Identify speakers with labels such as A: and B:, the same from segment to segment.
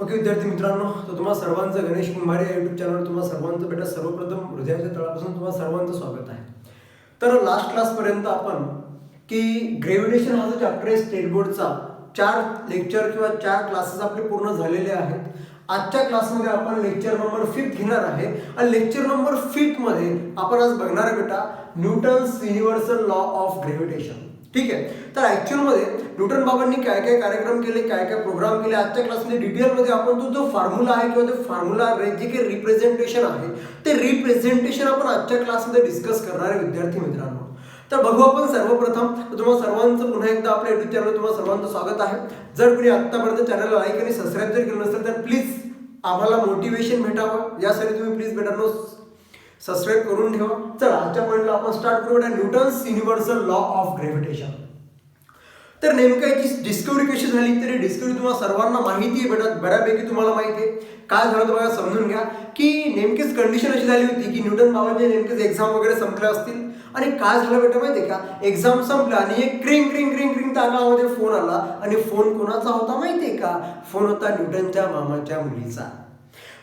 A: Okay विद्यार्थी मित्रांनो, तर तुम्हा सर्वांचं गणेश कुंभारे या यूट्यूब चॅनलवर तुम्हा सर्वांचं बेटा सर्वप्रथम हृदयाच्या तळापासून तुम्हा सर्वांचं स्वागत आहे. तर लास्ट क्लासपर्यंत आपण की ग्रेव्हिटेशन हा जो चॅप्टर आहे स्टेट बोर्डचा 4 लेक्चर किंवा 4 क्लासेस आपले पूर्ण झालेले आहेत. आजच्या क्लासमध्ये आपण लेक्चर नंबर 5 घेणार आहे आणि लेक्चर नंबर 5 मध्ये आपण आज बघणार आहे बेटा न्यूटन्स युनिव्हर्सल लॉ ऑफ ग्रेव्हिटेशन. ठीक आहे, तर ॲक्च्युअलमध्ये न्यूटन बाबांनी काय काय कार्यक्रम केले, काय काय प्रोग्राम केले, आजच्या क्लासमध्ये डिटेलमध्ये आपण तो जो फॉर्म्युला आहे किंवा ते फॉर्म्युला जे काही रिप्रेझेंटेशन आहे ते रिप्रेझेंटेशन आपण आजच्या क्लासमध्ये डिस्कस करणार आहे विद्यार्थी मित्रांनो. तर बघू आपण सर्वप्रथम तुम्हाला सर्वांचं पुन्हा एकदा आपल्या युट्यूब चॅनलवर तुम्हाला सर्वांचं स्वागत आहे. जर कोणी आत्तापर्यंत चॅनलला लाईक आणि सबस्क्राईब जर केलं नसेल तर प्लीज आम्हाला मोटिवेशन भेटावं यासाठी तुम्ही प्लीज बेटांनो सबस्क्राईब करून ठेवा. चला आजच्या पॉईंटला आपण स्टार्ट करू बेटा न्यूटन्स युनिव्हर्सल लॉ ऑफ ग्रेव्हिटेशन. तर नेमकं याची डिस्कवरी कशी झाली तरी डिस्कवरी तुम्हाला सर्वांना माहिती आहे बेटा, बऱ्यापैकी तुम्हाला माहिती आहे. काय झालं तर बघा समजून घ्या की नेमकीच कंडिशन अशी झाली होती की न्यूटन बाबांचे नेमकेच एक्झाम वगैरे संपले असतील आणि काय झालं बेटा माहिती आहे का, एक्झाम संपला आणि एक क्रिंग क्रिंग क्रिंग क्रिंग तागामध्ये फोन आला आणि फोन कोणाचा होता माहिती आहे का, फोन होता न्यूटनच्या मामाच्या मुलीचा.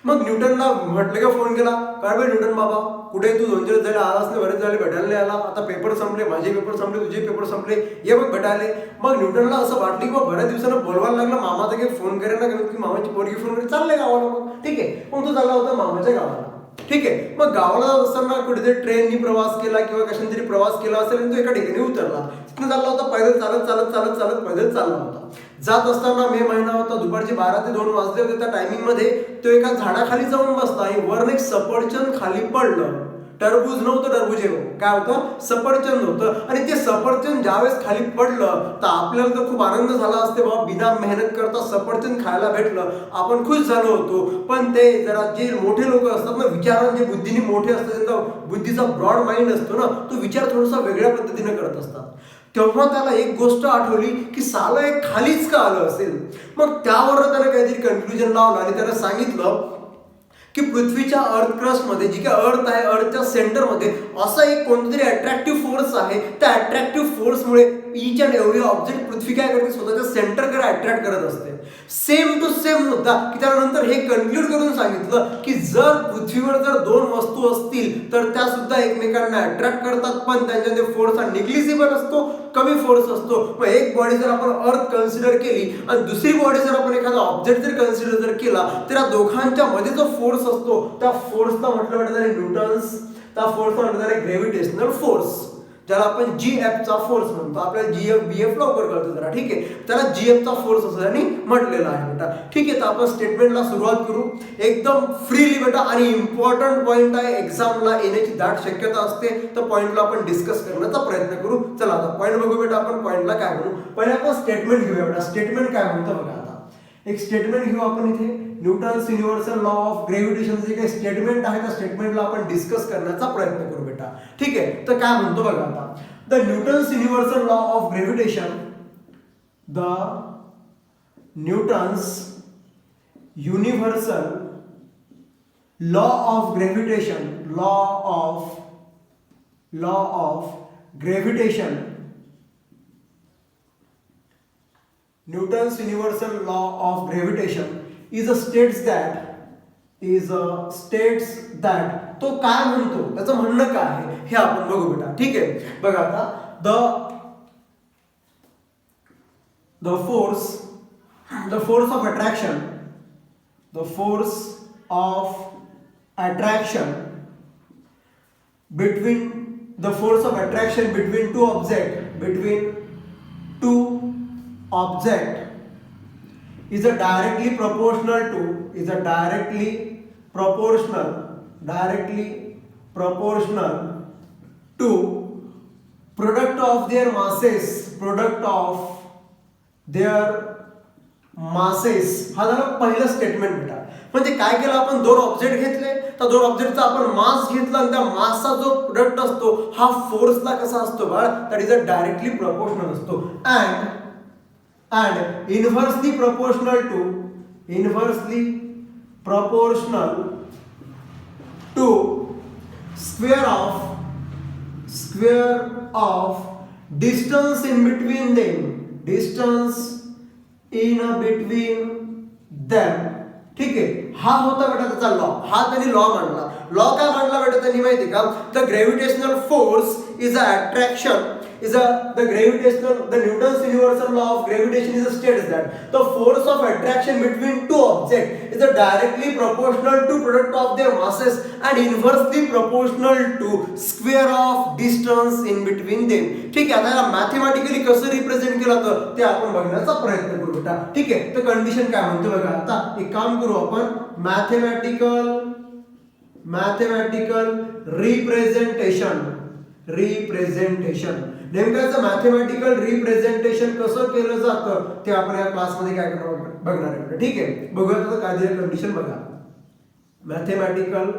A: मग न्यूटनला म्हटलं का फोन केला, काय बे न्यूटन बाबा कुठे तू 2 दिवस झाले आलाच नाही, बरेच झाले भेटायला नाही आला, आता पेपर संपले, माझे पेपर संपले, तुझे पेपर संपले, ये मग भेटायले. मग न्यूटनला असं वाटलं की बऱ्याच दिवसानं बोलवायला लागलं, मामा तर काही फोन करे ना की मामाची पोरगी फोन करे, चाललंय गावाला. मग ठीक आहे, मग तो चालला होता मामाच्या गावाला. ठीक आहे, मग गावाला असताना कुठेतरी ट्रेननी प्रवास केला किंवा कशाने तरी प्रवास केला असेल आणि तो एका ठिकाणी उतरला. तिथून चालला होता पैदल, चालत चालत चालत चालत पैदल चालला होता. जात असताना मे महिना होता, दुपारचे 12 ते 2 वाजले होते. त्या टायमिंग मध्ये तो एका झाडाखाली जाऊन बसला आणि वरून एक सफरचंद खाली पडलं. टरबूज नव्हतं, टरबूज काय होतं, सफरचंद होतं. आणि ते सफरचंद ज्यावेळेस खाली पडलं तर आपल्याला तर खूप आनंद झाला असते, बाबा बिना मेहनत करता सफरचंद खायला भेटलं, आपण खुश झालो होतो. पण ते जरा जे मोठे लोक असतात ना, विचारांचे बुद्धीने मोठे असतात, त्यांचा बुद्धीचा ब्रॉड माइंड असतो ना, तो विचार थोडासा वेगळ्या पद्धतीने करत असतात. तेव्हा त्याला एक गोष्ट आठवली की साला एक खालीच का आलं असेल. मग त्यावर त्याने काहीतरी कन्क्लुजन लावलं आणि त्याने सांगितलं की पृथ्वीच्या अर्थ क्रस्टमध्ये जी काही अर्थ आहे, अर्थच्या सेंटरमध्ये असा एक कोणतरी अट्रॅक्टिव्ह फोर्स आहे. त्या अट्रॅक्टिव्ह फोर्समुळे ईच अँड एव्हरी ऑब्जेक्ट पृथ्वी काय करते, स्वतःच्या सेंटरकडे अट्रॅक्ट करत असते. सेम टू सेम होता की त्यानंतर हे कन्क्लूड करून सांगितलं की जर पृथ्वीवर जर 2 वस्तू असतील तर त्या सुद्धा एकमेकांना अट्रॅक्ट करतात, पण त्यांच्यामध्ये फोर्स हा निग्लिजिबल असतो, कमी फोर्स असतो. मग एक बॉडी जर आपण अर्थ कन्सिडर केली आणि दुसरी बॉडी जर आपण एखादा ऑब्जेक्ट जर कन्सिडर जर केला तर या दोघांच्या मध्ये जो फोर्स असतो त्या फोर्सला म्हटलं जातं न्यूटन्स, त्या फोर्सला म्हटलं जातं ग्रेव्हिटेशनल फोर्स, ज्याला आपण GF चा फोर्स म्हणतो. आपल्याला GF BF लवकर कळतो जरा. ठीक आहे, त्याला GF चा फोर्स असं त्यांनी म्हटलेला आहे बेटा. ठीक आहे, तर आपण स्टेटमेंटला सुरुवात करू एकदम फ्रीली बेटा. आणि इम्पॉर्टंट पॉईंट आहे, एक्झामला येण्याची दाट शक्यता असते, तर पॉईंटला आपण डिस्कस करण्याचा प्रयत्न करू. चला आता पॉईंट बघू बेटा. आपण पॉईंटला काय म्हणू, पहिले आपण स्टेटमेंट घेऊया बेटा. स्टेटमेंट काय म्हणतो बघा, आता एक स्टेटमेंट घेऊ आपण इथे. न्यूटन्स युनिव्हर्सल लॉ ऑफ ग्रेव्हिटेशन जे काही स्टेटमेंट आहे त्या स्टेटमेंटला आपण डिस्कस करण्याचा प्रयत्न करू बेटा. ठीक आहे, तर काय म्हणतो बघा आता, the Newton's universal law of gravitation, the Newton's universal law of gravitation, law of gravitation, Newton's universal law of gravitation states that तो काय म्हणतो, त्याचं म्हणणं काय आहे हे आपण बघू बेटा. ठीक आहे, बघा आता the force of attraction between two object is directly proportional to product of their masses. हा झाला पहिलं स्टेटमेंट बेटा. म्हणजे काय केलं आपण, 2 ऑब्जेक्ट घेतले, त्या 2 ऑब्जेक्टचा आपण मास घेतला आणि त्या मासचा जो प्रोडक्ट असतो हा फोर्सला कसा असतो बाळ, that is a directly proportional असतो. and inversely proportional to square of distance in between them ठीक आहे, हा होता बेटा त्याचा लॉ, हा त्यांनी लॉ मांडला. लॉ काय मांडला बेटा त्यांनी माहिती का? The gravitational force is a attraction is a the Newton's universal law of gravitation is states that the force of attraction between two objects is directly proportional to product of their masses and inversely proportional to square of distance in between them. ठीक आहे, आता mathematically कसं represent केलं तर ते आपण बघण्याचा प्रयत्न करू बेटा. ठीक आहे, तर कंडिशन काय म्हणतो बघा. आता एक काम करू आपण, मॅथेमॅटिकल रिप्रेझेंटेशन नेमकं मॅथेमॅटिकल रिप्रेझेंटेशन कसं केलं जातं ते आपण या क्लासमध्ये काय बघणार आहे. ठीक आहे, बघूया आता काय दिलं कंडिशन बघा. मॅथेमॅटिकल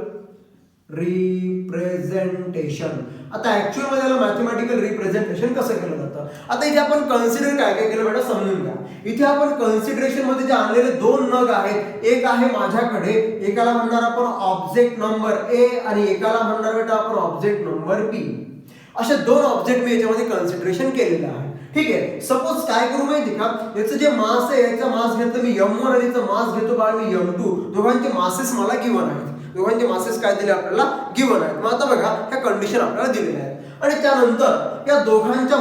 A: रिप्रेझेंटेशन, आता ऍक्च्युअल मध्ये मॅथेमॅटिकल रिप्रेझेंटेशन कसं केलं जातं. आता इथे आपण कन्सिडर काय काय केलं बेटा समजून घ्या. इथे आपण कन्सिडरेशन मध्ये जे आणलेले दोन नग आहेत, एक आहे माझ्याकडे, एकाला म्हणणार आपण ऑब्जेक्ट नंबर ए आणि एकाला म्हणणार बेटा आपण ऑब्जेक्ट नंबर बी. अशा दोन ऑब्जेक्ट मी याच्यामध्ये कन्सिडरेशन केलेलं आहे. ठीक आहे, सपोज काय करू माहिती का, याचं जे मास आहे याचा मास घेतलं मी m1 आणि याचा मास घेतो बाळ मी m2. दोघांचे मासेस मला गिवन आहेत, दोघांचे मासेस काय दिले आपल्याला गिवन आहेत. मग आता बघा ह्या कंडिशन आपल्याला दिलेल्या आहेत आणि त्यानंतर या दोघांच्या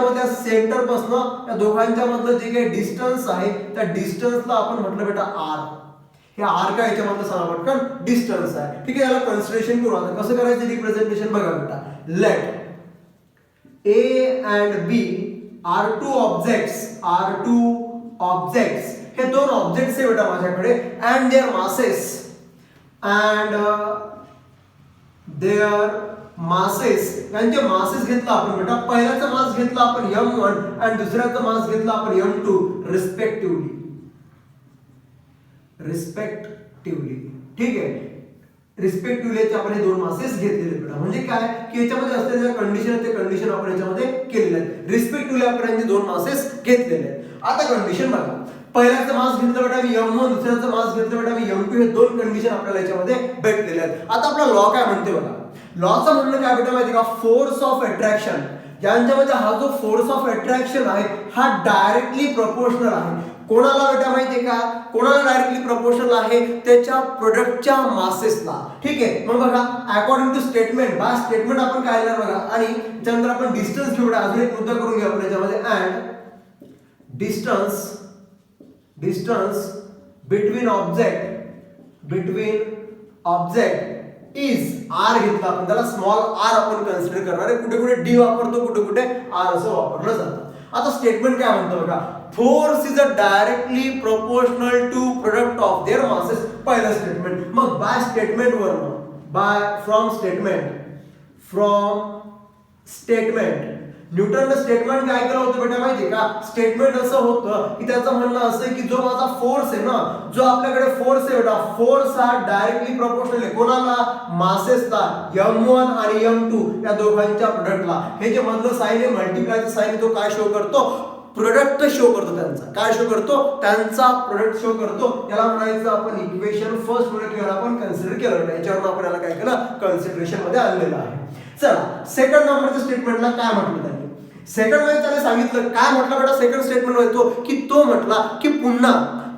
A: मध्ये सेंटर पासून या दोघांच्या मधलं जे काही डिस्टन्स आहे त्या डिस्टन्सला आपण म्हटलं बेटा r. हे r काय याच्यामधलं सांगा पटकन, डिस्टन्स आहे. ठीक आहे, याला कन्सिडरेशन करू. आता कसं करायचं रिप्रेझेंटेशन बघा बेटा. Let A and B are two objects, हे दोन ऑब्जेक्ट्स आहे बेटा माझ्याकडे, and their masses यांचे मासेस घेतला आपण बेटा. पहिल्याचा मास घेतला आपण m1 आणि दुसऱ्याचा मास घेतला आपण m2 रिस्पेक्टिव्हली. ठीक आहे, रिस्पेक्टिव्हली आपण हे दोन मासेस घेतलेले बेटा. म्हणजे काय की याच्यामध्ये असलेल्या कंडिशन ते कंडिशन आपण याच्यामध्ये केलेले आहेत. रिस्पेक्टिव्हली आपण यांचे दोन मासेस घेतलेले आहेत. आता कंडिशन बघा, पहिल्याचं मास घेतलं बेटा मी m1, दुसऱ्याचं मास घेतलं बेटा मी m2. हे दोन कंडिशन आपल्याला याच्यामध्ये भेटलेले आहेत. आता आपला लॉ काय म्हणते बघा. लॉचं म्हणणं काय बेटा माहिती का, फोर्स ऑफ अट्रॅक्शन, यांच्यामध्ये हा जो फोर्स ऑफ अट्रॅक्शन आहे हा डायरेक्टली प्रोपोर्शनल आहे. कोणाला बेटा माहितीये का, कोणाला डायरेक्टली प्रोपोर्शनल आहे, त्याच्या प्रोडक्टच्या मासेसला. ठीक आहे, मग बघा अकॉर्डिंग टू स्टेटमेंट, बा स्टेटमेंट आपण काय लिहिणार बघा. आणि त्यानंतर आपण डिस्टन्स घेऊ बेटा. अजून एक मुद्दा करून घेऊ आपण याच्यामध्ये, and distance between object is R घेतला आपण, त्याला स्मॉल आर आपण कन्सिडर करणार आहे. कुठे कुठे डी वापरतो, कुठे कुठे आर असं वापरलं जातं. आता स्टेटमेंट काय म्हणतो बघा, force is a directly proportional to product of their masses. पहिलं स्टेटमेंट. मग फ्रॉम स्टेटमेंट न्यूटननं स्टेटमेंट काय केलं होतं बेटा माहिती का. स्टेटमेंट असं होतं की त्याचं म्हणणं असं की जो माझा फोर्स आहे ना, जो आपल्याकडे फोर्स आहे बेटा, फोर्स हा डायरेक्टली प्रोपोर्शनल आहे कोणाला, मासेसला, m1 आणि m2 या दोघांच्या प्रोडक्टला. हे जे मधलं साइन आहे मल्टिप्लायचं साइन, तो काय शो करतो, प्रोडक्ट शो करतो त्यांचा. काय शो करतो, त्यांचा प्रोडक्ट शो करतो. याला म्हणायचं आपण इक्वेशन फर्स्ट प्रोडक्ट याला आपण कन्सिडर केलं. याच्यावरून आपण याला काय केलं, कन्सिडरेशन मध्ये आणलेलं आहे. चला सेकंड नंबरच्या स्टेटमेंटला काय म्हटलं त्यांनी. सेकंड मध्ये त्याने सांगितलं काय म्हटलं बेटा, सेकंड स्टेटमेंट मध्ये तो म्हटला की पुन्हा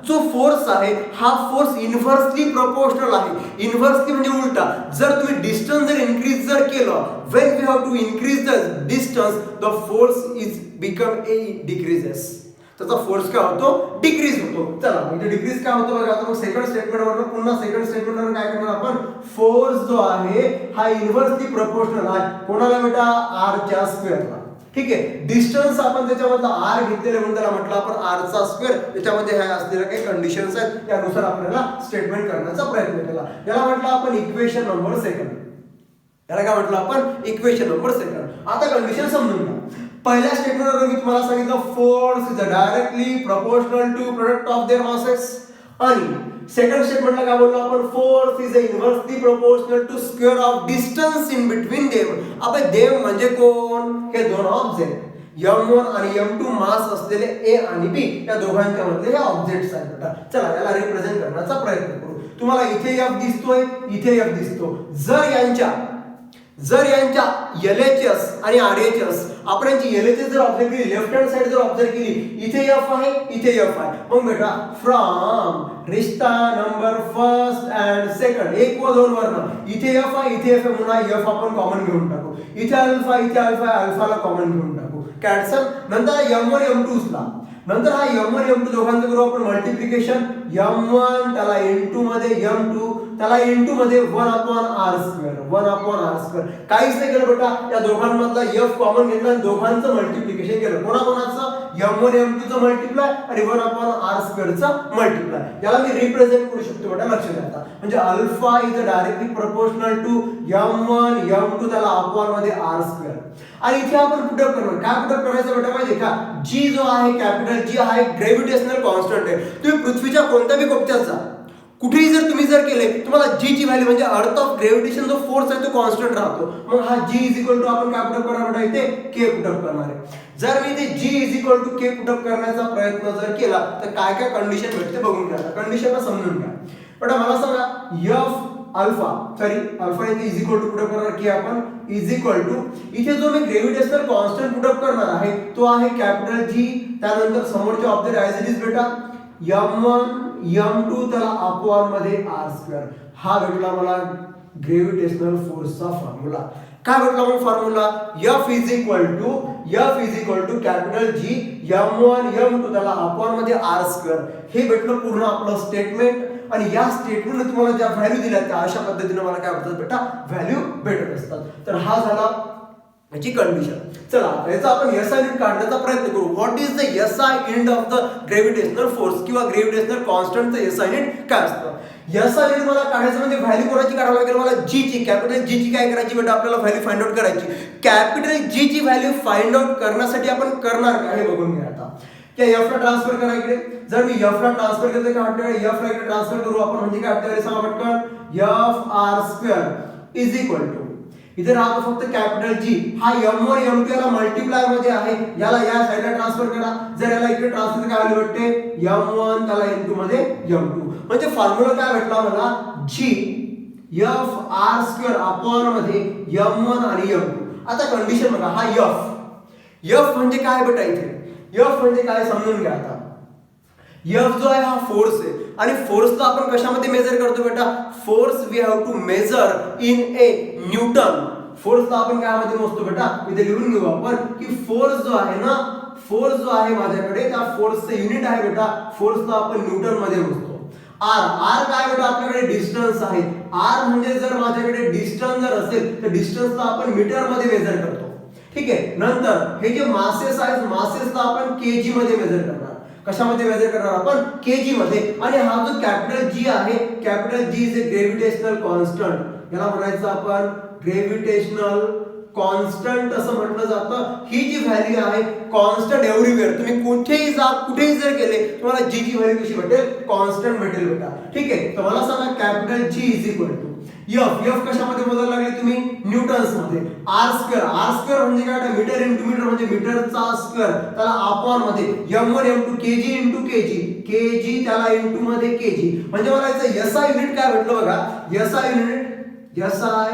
A: जो फोर्स आहे हा फोर्स इन्व्हर्सली प्रोपोर्शनल आहे. इन्व्हर्सली म्हणजे उलटा. जर तुम्ही डिस्टन्स जर इन्क्रीज जर केलं, when we have to increase the distance the force is become decreases. त्याचा फोर्स काय होतो, डिक्रीज होतो. चला म्हणजे डिक्रीज काय होतो बघा. आता मग सेकंड स्टेटमेंट वर पुन्हा सेकंड स्टेटमेंट वर काय करणार आपण, फोर्स जो आहे हा इन्व्हर्सली प्रोपोर्शनल आहे कोणाला बेटा, आर च्या स्क्वेअरला. ठीक आहे, डिस्टन्स आपण त्याच्यामधला आर घेतलेले म्हणून त्याला म्हटलं आपण आर चा स्क्वेअर. त्याच्यामध्ये ह्या असलेल्या काही कंडिशन्स आहेत त्यानुसार आपल्याला स्टेटमेंट करण्याचा प्रयत्न केला. याला म्हटलं आपण इक्वेशन नंबर सेकंड. याला काय म्हटलं आपण, इक्वेशन नंबर सेकंड. आता कंडिशन समजून घ्या. पहिल्या स्टेटमेंटवर मी तुम्हाला सांगितलं force is directly proportional to product of their masses. आणि सेकंड स्टेटमेंटला काय बोललो आपण, force is inversely proportional to square of distance in between them. अबे देम म्हणजे कोण, हे दोन ऑब्जेक्ट m1 आणि m2 मास असलेले a आणि b या दोघांच्या मधले हे ऑब्जेक्ट्स आहेत बेटा. चला याला रिप्रेझेंट करण्याचा प्रयत्न करू. तुम्हाला इथे f दिसतोय, इथे f दिसतो. जर यांच्या जर यांच्या LHS आणि RHS आपण यांची LHS जर ऑब्झर्व केली, लेफ्ट हँड साइड जर ऑब्झर्व केली, इथे F आहे, इथे F आहे. मग बेटा from Rishta number first and second, 1 व 2 वरनं इथे F आहे, इथे F आहे, पुन्हा F आपण कॉमन घेऊन टाकू. इथे अल्फा, इथे अल्फा, अल्फाला कॉमन घेऊन टाकू. कॅन्सल. नंतर M1 M2 उचला. नंतर हा M1 M2 दोघांचं करू आपण मल्टिप्लिकेशन. M1 त्याला N2 मध्ये, M2 त्याला N2 मध्ये 1/r², 1/r². काहीच नाही केलं बेटा, या दोघांमधला F कॉमन घेतला आणि दोघांचं मल्टिप्लिकेशन केलं. कोणाकोणाचं? M1 M2 चं मल्टिप्लाय आणि 1/r² चं मल्टिप्लाय. याला मी रिप्रेझेंट करू शकतो बेटा, लक्ष द्या आता. म्हणजे alpha is directly proportional to M1 M2 त्याला अपॉन मध्ये r². आणि इथे आपण पुटअप करणार. काय पुटअप करायचं बेटा माहिती का? G जो आहे, कॅपिटल G आहे, ग्रेव्हिटेशनल कॉन्स्टंट आहे. तुम्ही पृथ्वीच्या कोणत्याही कोपऱ्यात जा, कुठेही जर तुम्ही जर केले, तुम्हाला G ची व्हॅल्यू म्हणजे अर्थ ऑफ ग्रेव्हिटेशन जो फोर्स आहे तो कॉन्स्टंट राहतो. मग हा G इज इक्वल टू आपण काय पुटअप करणार बेटा? इथे K पुटअप करणार आहे. जर मी इथे G is equal to K put up करण्याचा प्रयत्न जर केला तर काय काय कंडिशन भेटते बघून घ्या. कंडिशनला समजून घ्या. बेटा मला सांगा, F अल्फा इथे इज इक्वल टू पुटअप करणार की आपण इज इक्वल टू, इथे जो मी ग्रेव्हिटेशनल कॉन्स्टंट पुटअप करणार आहे तो आहे कॅपिटल G. त्यानंतर समोरचे ऑब्जेक्ट ॲज इट इज बेटा M1 M2 त्याला अपॉन मध्ये r². हा भेटला मला ग्रेव्हिटेशनल फोर्सचा फॉर्म्युला. काय भेटला मग formula? F is equal to capital G M1 M2 त्याला अपॉन मध्ये r². हे भेटलं पूर्ण आपलं स्टेटमेंट. आणि या स्टेटमेंटने तुम्हाला ज्या व्हॅल्यू दिल्या त्या अशा पद्धतीने मला काय होतात बेटा? व्हॅल्यू भेटत असतात. तर हा झाला याची कंडिशन. चला याचा आपण SI युनिट काढण्याचा प्रयत्न करू. What is the SI unit of the gravitational force किंवा ग्रेव्हिटेशनल कॉन्स्टंटचं SI युनिट काय असतं? SI युनिट मला काढायचं म्हणजे व्हॅल्यू कोणाची काढावी लागेल? मला G ची, कॅपिटल G ची काय करायची बेटा? आपल्याला व्हॅल्यू फाइंड आउट करायची. कॅपिटल G ची व्हॅल्यू फाइंड आउट करण्यासाठी आपण करणार काय हे बघून घ्या आता. क्या F ला ट्रान्सफर करा इकडे. जर मी F ला ट्रान्सफर केलं काय वाटतं? F ला इकडे ट्रान्सफर करू आपण म्हणजे काय वाटतं? सांगा पटकन. F r² is equal to, इथे राहतो फक्त कॅपिटल G. हा M1 M2 याला मल्टिप्लाय मध्ये आहे, याला या साइडला ट्रान्सफर करा. जर याला इकडे ट्रान्सफर काय व्हॅल्यू भेटते? M1 त्याला N2 मध्ये M2. म्हणजे फॉर्म्युला काय भेटला मला? G F r² अपॉन मध्ये M1 आणि M2. आता कंडिशन बघा, हा F म्हणजे काय बेटा? इथे F म्हणजे काय समजून घ्या आता. F जो आहे हा फोर्स आहे आणि फोर्सला आपण कशामध्ये मेजर करतो बेटा? Force we have to measure in a newton. फोर्सला आपण काय मध्ये मोजतो बेटा? इथे लिहून घेऊ आपण की फोर्स जो आहे ना, फोर्स जो आहे माझ्याकडे त्या फोर्सचं युनिट आहे बेटा, फोर्सला आपण न्यूटन मध्ये मोजतो. R काय बेटा? आपल्याकडे डिस्टन्स आहे. R म्हणजे जर माझ्याकडे डिस्टन्स जर असेल तर डिस्टन्सला आपण मीटर मध्ये मेजर करतो. ठीक आहे. नंतर हे जे मासेस आहेत, मासेसला आपण केजी मध्ये मेजर करणार. कशामध्ये मेजर करणार आपण? केजी मध्ये. आणि हा जो कॅपिटल G आहे, capital G is a gravitational constant. याला म्हणायचं आपण ग्रेव्हिटेशनल कॉन्स्टंट असं म्हटलं जातं. ही जी व्हॅल्यू आहे कॉन्स्टंट एव्हरीवेअर, तुम्ही कुठेही जा, कुठेही जर गेले तुम्हाला G ची व्हॅल्यू कशी भेटेल? कॉन्स्टंट भेटेल बेटा. ठीक आहे. तर मला सांगा capital G is equal to F कशामध्ये मोजायला लागले तुम्ही? न्यूटन्स मध्ये. r² म्हणजे काय? मीटर इंटू मीटर म्हणजे मीटरचा स्क्वेअर, त्याला अपॉन मध्ये M1 M2 kg into kg त्याला इंटू मध्ये kg. म्हणजे मला याचं SI युनिट काय भेटलं बघा? SI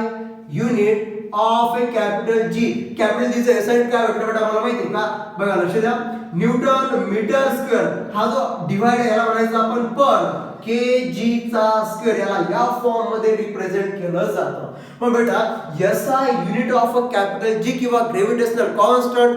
A: unit of A capital G. Capital G चं SI युनिट काय भेटलं बेटा? मला माहिती का? बघा लक्ष द्या. न्यूटन मीटर स्क्वेअर, हा जो डिवाइड आहे याला म्हणायचं आपण पर. kg चा स्क्वेअर याला या फॉर्म मध्ये रिप्रेझेंट केलं जातं. मग बेटा SI unit of a capital G किंवा ग्रेव्हिटेशनल कॉन्स्टंट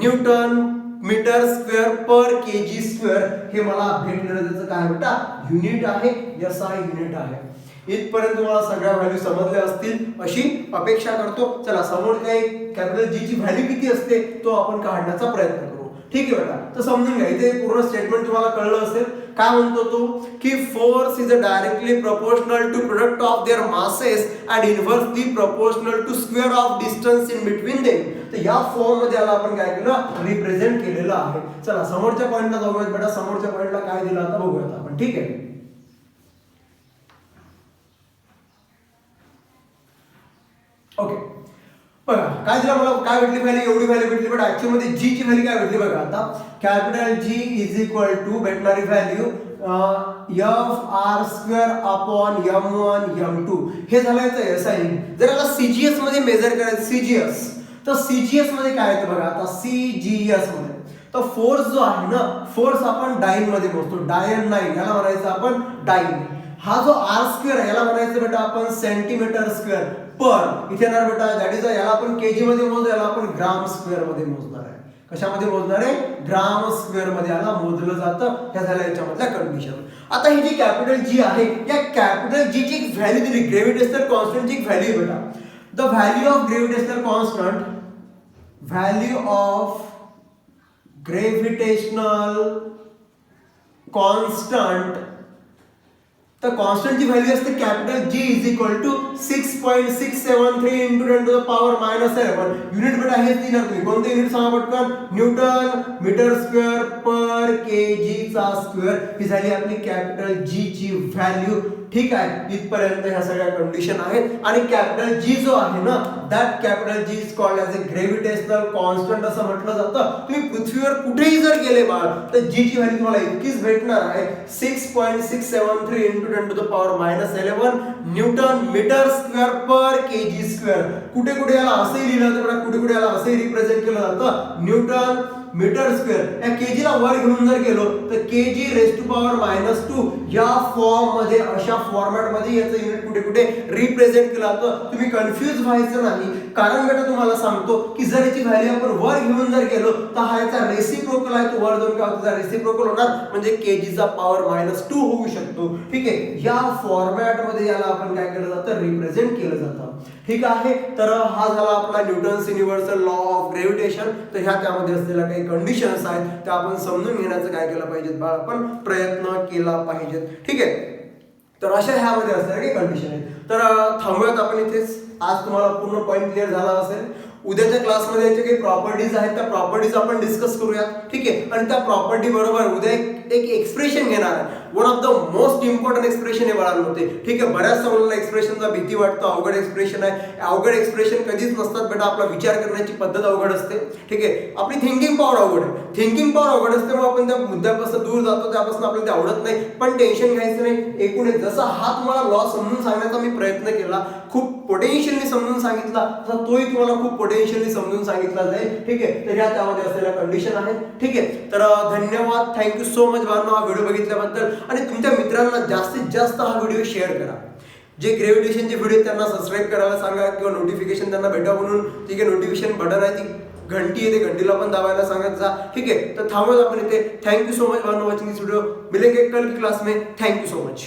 A: न्यूटन मीटर स्क्वेअर पर kg स्क्वेअर हे मला भेटलेलं त्याचं काय बेटा? युनिट आहे, SI युनिट आहे. इथपर्यंत तुम्हाला सगळ्या व्हॅल्यू समजल्या असतील अशी अपेक्षा करतो. चला समोर काय कॅपिटल G ची व्हॅल्यू किती असते तो आपण काढण्याचा प्रयत्न करू. ठीक आहे बेटा. तर समजून घ्या, इथे पूर्ण स्टेटमेंट तुम्हाला कळलं असेल. काय म्हणतो तो की force is directly proportional to product of their masses and inversely proportional to square of distance in between them. तर या फॉर्म मध्ये याला आपण काय केलं? रिप्रेझेंट केलेलं आहे. चला समोरच्या पॉइंटला जाऊयात बेटा. समोरच्या पॉइंटला काय दिलं आता बघूयात आपण. ठीक आहे. ओके. बघा काय दिलं मला? काय भेटली व्हॅल्यू? एवढी व्हॅल्यू भेटली. बट ऍक्च्युअली मध्ये G ची व्हॅल्यू काय भेटली बघा आता? Capital G is equal to भेटणारी value F R square upon M1 M2 हे झालं याचं SI. जर याला CGS मध्ये मेजर करायचं CGS, तर CGS मध्ये काय येतं बघा आता CGS मध्ये. तर फोर्स जो आहे ना, फोर्स आपण डाइन मध्ये मोजतो, डायन नाही याला म्हणायचं आपण डाइन. हा जो आर स्क्वेअर याला म्हणायचं बेटा आपण सेंटीमीटर स्क्वेअर पर. इथे येणार बेटा दॅट इज याला आपण केजी मध्ये मोजतो, याला आपण ग्राम स्क्वेअर मध्ये मोजणार आहे. कशामध्ये मोजणार आहे? ग्राम स्क्वेअर मध्ये याला मोजलं जातं. ह्या झाल्या याच्यामधल्या कंडिशन. आता ही जी कॅपिटल जी आहे, या कॅपिटल जी ची एक व्हॅल्यू दिली, ग्रेव्हिटेशनल कॉन्स्टंटची एक व्हॅल्यू बेटा. The value of gravitational constant, value of gravitational constant, तर कॉन्स्टंट ची व्हॅल्यू असते capital G is equal to 6.673 into 10 to the power -11. Unit बेटा हेच देणार तुम्ही. कोणते युनिट सांगा पटकन? Newton metre square per KG चा स्क्वेअर. ही झाली आपली कॅपिटल G ची व्हॅल्यू. ठीक आहे, इथपर्यंत ह्या सगळ्या कंडिशन आहेत. आणि कॅपिटल G जो आहे ना, that capital G is called as a gravitational constant असं म्हटलं जातं. तुम्ही पृथ्वीवर कुठेही जर गेले बाळ, तर G ची व्हॅल्यू तुम्हाला इतकीच भेटणार आहे, 6.673 into 10 to the power -11 newton metre square per KG square. कुठे कुठे याला असंही लिहिलं जातं, कुठे कुठे याला असंही रिप्रेझेंट केलं जातं, न्यूटन मीटर स्क्वेअर. या केजीला वर घेऊन जर गेलो तर केजी रेज टू पॉवर -2 या फॉर्म मध्ये, अशा फॉर्मॅट मध्ये याचं युनिट कुठे कुठे रिप्रेझेंट केलं जातं. तुम्ही कन्फ्यूज व्हायचं नाही, कारण बेटा तुम्हाला सांगतो की जर याची व्हॅल्यू आपण वर घेऊन जर गेलो तर हा याचा रेसिप्रोकल आहे, तो वर जाऊन काय होतं, रेसिप्रोकल होणार, म्हणजे केजीचा पॉवर -2 होऊ शकतो. ठीक आहे, या फॉर्मॅट मध्ये याला आपण काय केलं जातं, रिप्रेझेंट केलं जातं. ठीक आहे, तर हा झाला आपला न्यूटन्स युनिव्हर्सल लॉ ऑफ ग्रेव्हिटेशन. तर ह्या त्यामध्ये असलेल्या काही कंडिशन्स आहेत त्या आपण समजून घेण्याचं काय केलं पाहिजे बाळ, आपण प्रयत्न केला पाहिजे. ठीक आहे, तर अशा ह्यामध्ये असलेल्या काही कंडिशन आहेत. तर थांबूयात आपण इथेच. आज तुम्हाला पूर्ण पॉईंट क्लिअर झाला असेल. उद्याच्या क्लासमध्ये याचे काही प्रॉपर्टीज आहेत, त्या प्रॉपर्टीज आपण डिस्कस करूयात. ठीक आहे, आणि त्या प्रॉपर्टी बरोबर उद्या एक एक्सप्रेशन घेणार आहे. One of the most important expression आहे बाळांमध्ये. ठीक आहे, बऱ्याचशा मुलांना एक्सप्रेशनचा भीती वाटतं, अवघड एक्सप्रेशन आहे. अवघड एक्सप्रेशन कधीच नसतात बेटा, आपला विचार करण्याची पद्धत अवघड असते. ठीक आहे, आपली थिंकिंग पॉवर अवघड आहे. थिंकिंग पॉवर अवघड असते, मग आपण त्या मुद्द्यापासून दूर जातो, त्यापासून आपल्याला ते आवडत नाही. पण टेन्शन घ्यायचं नाही. एकूण जसा हा तुम्हाला लॉ समजून सांगण्याचा मी प्रयत्न केला, खूप पोटेन्शियली समजून सांगितला, तसा तोही तुम्हाला खूप पोटेन्शियली समजून सांगितला जाईल. ठीक आहे, तर ह्या त्यामध्ये असलेल्या कंडिशन आहेत. ठीक आहे, तर धन्यवाद, थँक्यू सो मच बाळांनो हा व्हिडिओ बघितल्याबद्दल. आणि तुमच्या मित्रांना जास्तीत जास्त हा व्हिडिओ शेअर करा. जे ग्रेव्हिटेशनचे व्हिडिओ त्यांना सबस्क्राईब करायला सांगा, किंवा नोटिफिकेशन त्यांना भेटावं म्हणून ठीक आहे नोटिफिकेशन बटन आहे, ती घंटी आहे, ते घंटीला पण दाबायला सांगत जा. ठीक आहे, तर थांबूया आपण इथे. Thank you so much for watching this video. मिलेंगे कल की क्लास में. Thank you so much.